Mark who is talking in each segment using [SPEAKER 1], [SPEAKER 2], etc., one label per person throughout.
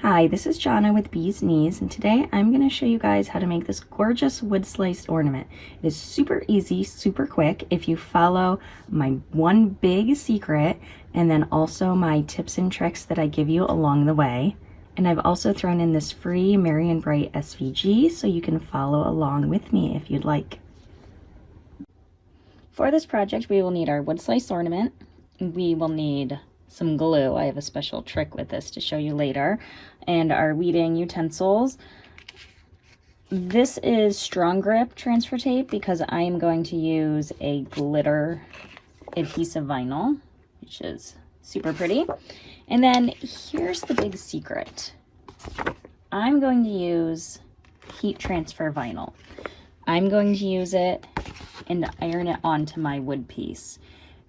[SPEAKER 1] Hi, this is Jonna with Bee's Knees, and today I'm going to show you guys how to make this gorgeous wood sliced ornament. It is super easy, super quick if you follow my one big secret and then also my tips and tricks that I give you along the way. And I've also thrown in this free Merry and Bright SVG so you can follow along with me if you'd like. For this project we will need our wood sliced ornament. We will need some glue. I have a special trick with this to show you later. And our weeding utensils. This is strong grip transfer tape because I am going to use a glitter adhesive vinyl, which is super pretty. And then here's the big secret. I'm going to use heat transfer vinyl. I'm going to use it and iron it onto my wood piece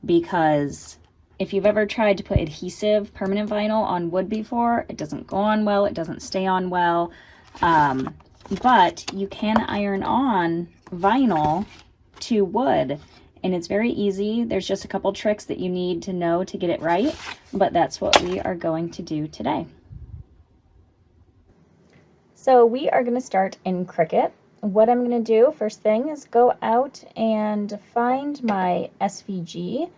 [SPEAKER 1] because if you've ever tried to put adhesive permanent vinyl on wood before, it doesn't go on well, it doesn't stay on well, but you can iron on vinyl to wood, and it's very easy. There's just a couple tricks that you need to know to get it right, but that's what we are going to do today. So we are going to start in Cricut. What I'm going to do first thing is go out and find my SVG.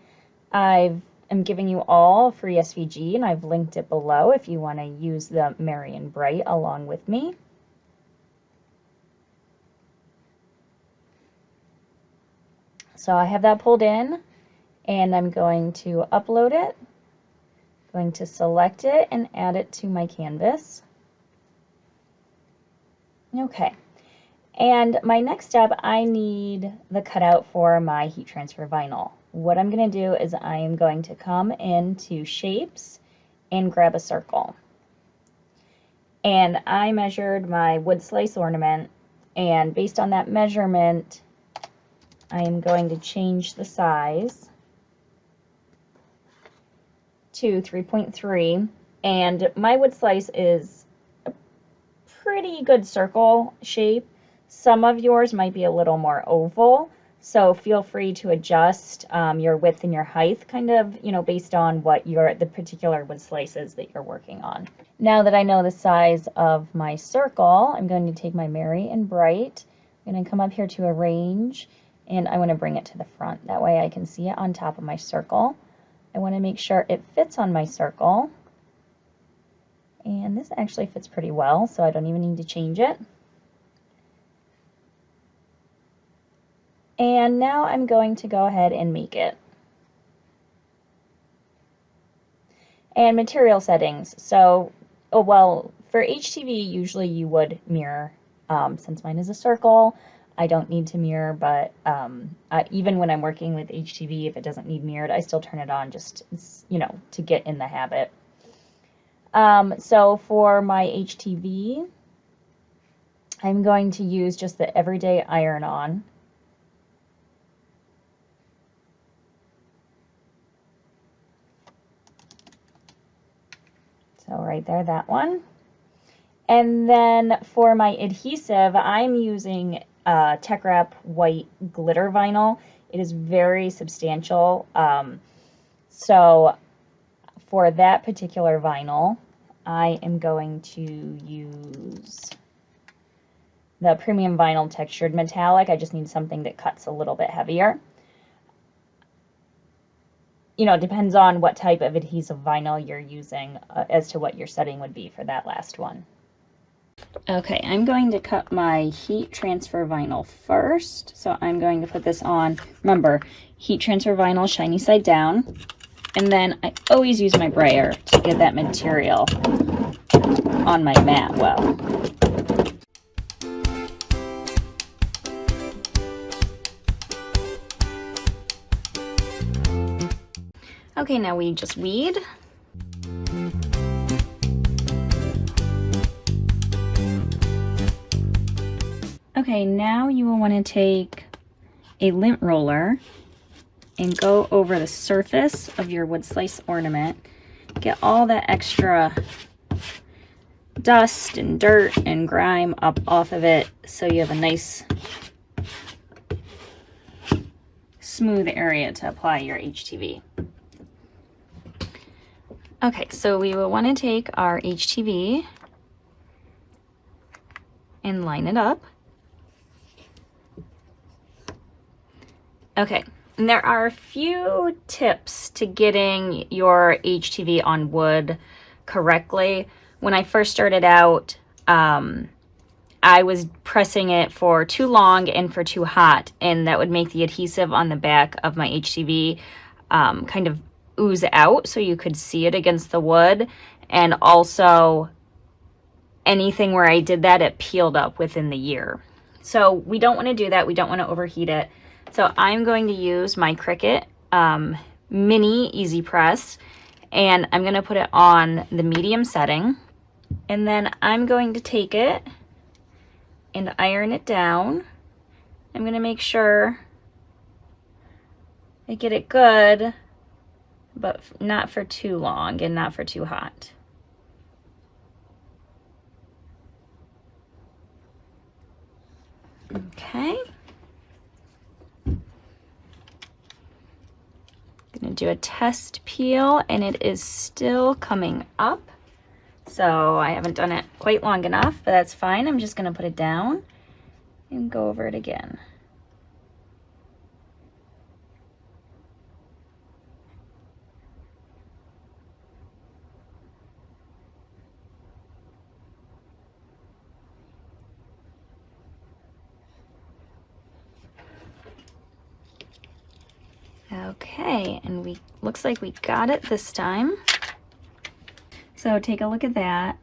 [SPEAKER 1] I'm giving you all free SVG, and I've linked it below if you want to use the Merry and Bright along with me. So I have that pulled in, and I'm going to upload it, going to select it and add it to my canvas. Okay, and my next step, I need the cutout for my heat transfer vinyl. What I'm going to do is I am going to come into shapes and grab a circle. And I measured my wood slice ornament, and based on that measurement, I am going to change the size to 3.3. And my wood slice is a pretty good circle shape. Some of yours might be a little more oval. So feel free to adjust your width and your height kind of, based on what the particular wood slices that you're working on. Now that I know the size of my circle, I'm going to take my Merry and Bright. I'm going to come up here to arrange, and I want to bring it to the front. That way I can see it on top of my circle. I want to make sure it fits on my circle. And this actually fits pretty well, so I don't even need to change it. And now I'm going to go ahead and make it. And material settings. So, for HTV, usually you would mirror. Since mine is a circle, I don't need to mirror, but even when I'm working with HTV, if it doesn't need mirrored, I still turn it on just, to get in the habit. So for my HTV, I'm going to use just the everyday iron-on. So right there, that one. And then for my adhesive, I'm using Tech Wrap white glitter vinyl. It is very substantial. So for that particular vinyl, I am going to use the premium vinyl textured metallic. I just need something that cuts a little bit heavier. It depends on what type of adhesive vinyl you're using as to what your setting would be for that last one. Okay, I'm going to cut my heat transfer vinyl first. So I'm going to put this on. Remember, heat transfer vinyl, shiny side down. And then I always use my brayer to get that material on my mat well. Okay, now we just weed. Okay, now you will want to take a lint roller and go over the surface of your wood slice ornament. Get all that extra dust and dirt and grime up off of it so you have a nice smooth area to apply your HTV. Okay, so we will want to take our HTV and line it up. Okay, and there are a few tips to getting your HTV on wood correctly. When I first started out, I was pressing it for too long and for too hot, and that would make the adhesive on the back of my HTV kind of ooze out so you could see it against the wood. And also anything where I did that, it peeled up within the year. So we don't want to do that. We don't want to overheat it. So I'm going to use my Cricut mini easy press, and I'm going to put it on the medium setting, and then I'm going to take it and iron it down. I'm going to make sure I get it good, but not for too long and not for too hot. Okay. Gonna do a test peel, and it is still coming up. So I haven't done it quite long enough, but that's fine. I'm just gonna put it down and go over it again. Okay, and looks like we got it this time. So take a look at that.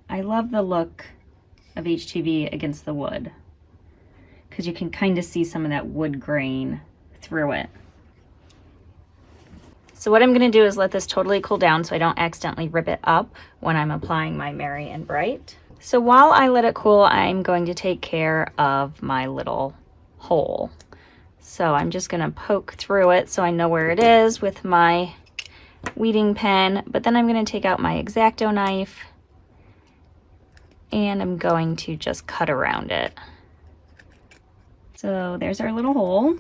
[SPEAKER 1] I love the look of HTV against the wood because you can kind of see some of that wood grain through it. So what I'm going to do is let this totally cool down so I don't accidentally rip it up when I'm applying my Merry and Bright. So while I let it cool, I'm going to take care of my little hole. So I'm just going to poke through it so I know where it is with my weeding pen, but then I'm going to take out my X-Acto knife and I'm going to just cut around it. So there's our little hole.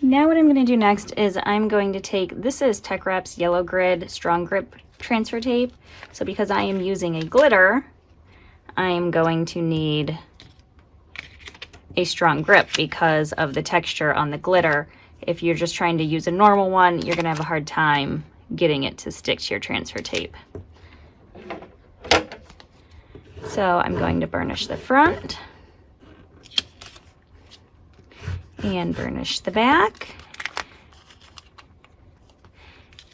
[SPEAKER 1] Now what I'm going to do next is I'm going to take, this is Tech Rep's Yellow Grid Strong Grip transfer tape. So because I am using a glitter, I'm going to need a strong grip because of the texture on the glitter. If you're just trying to use a normal one, you're gonna have a hard time getting it to stick to your transfer tape. So I'm going to burnish the front and burnish the back.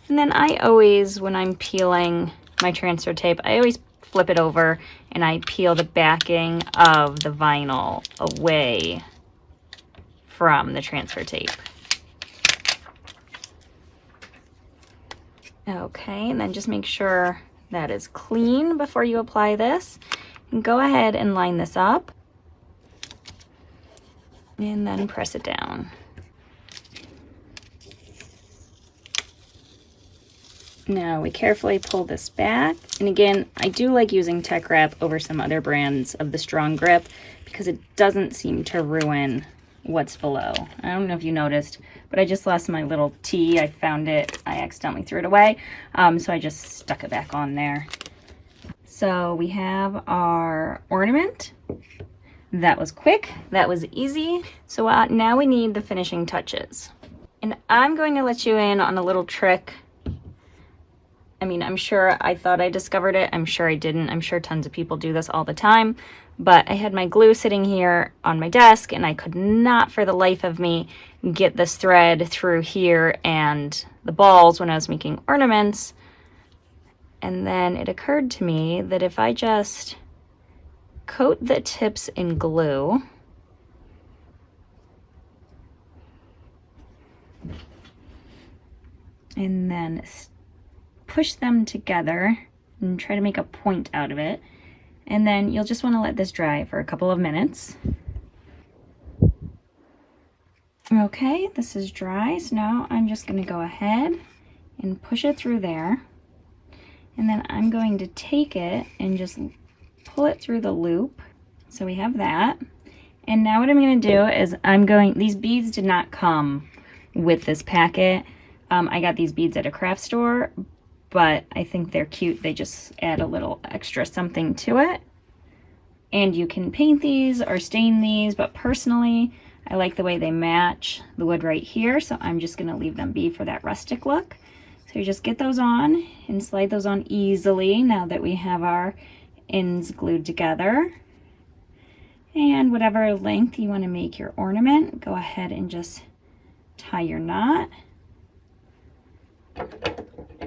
[SPEAKER 1] And then I always, when I'm peeling my transfer tape, I always flip it over and I peel the backing of the vinyl away from the transfer tape. Okay, and then just make sure that is clean before you apply this. And go ahead and line this up and then press it down. Now we carefully pull this back. And again, I do like using Tech Rep over some other brands of the strong grip because it doesn't seem to ruin what's below. I don't know if you noticed, but I just lost my little T. I found it. I accidentally threw it away. So I just stuck it back on there. So we have our ornament. That was quick. That was easy. So now we need the finishing touches. And I'm going to let you in on a little trick. I mean, I'm sure I thought I discovered it. I'm sure I didn't. I'm sure tons of people do this all the time. But I had my glue sitting here on my desk, and I could not for the life of me get this thread through here and the balls when I was making ornaments. And then it occurred to me that if I just coat the tips in glue, and then push them together and try to make a point out of it. And then you'll just want to let this dry for a couple of minutes. Okay, this is dry, so now I'm just going to go ahead and push it through there. And then I'm going to take it and just pull it through the loop. So we have that. And now what I'm going to do is these beads did not come with this packet. I got these beads at a craft store, but I think they're cute. They just add a little extra something to it. And you can paint these or stain these, but personally, I like the way they match the wood right here, so I'm just gonna leave them be for that rustic look. So you just get those on and slide those on easily now that we have our ends glued together. And whatever length you want to make your ornament, go ahead and just tie your knot.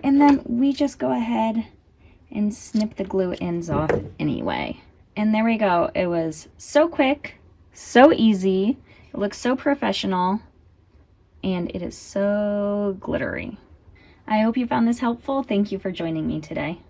[SPEAKER 1] And then we just go ahead and snip the glue ends off anyway. And there we go. It was so quick, so easy. It looks so professional, and it is so glittery. I hope you found this helpful. Thank you for joining me today.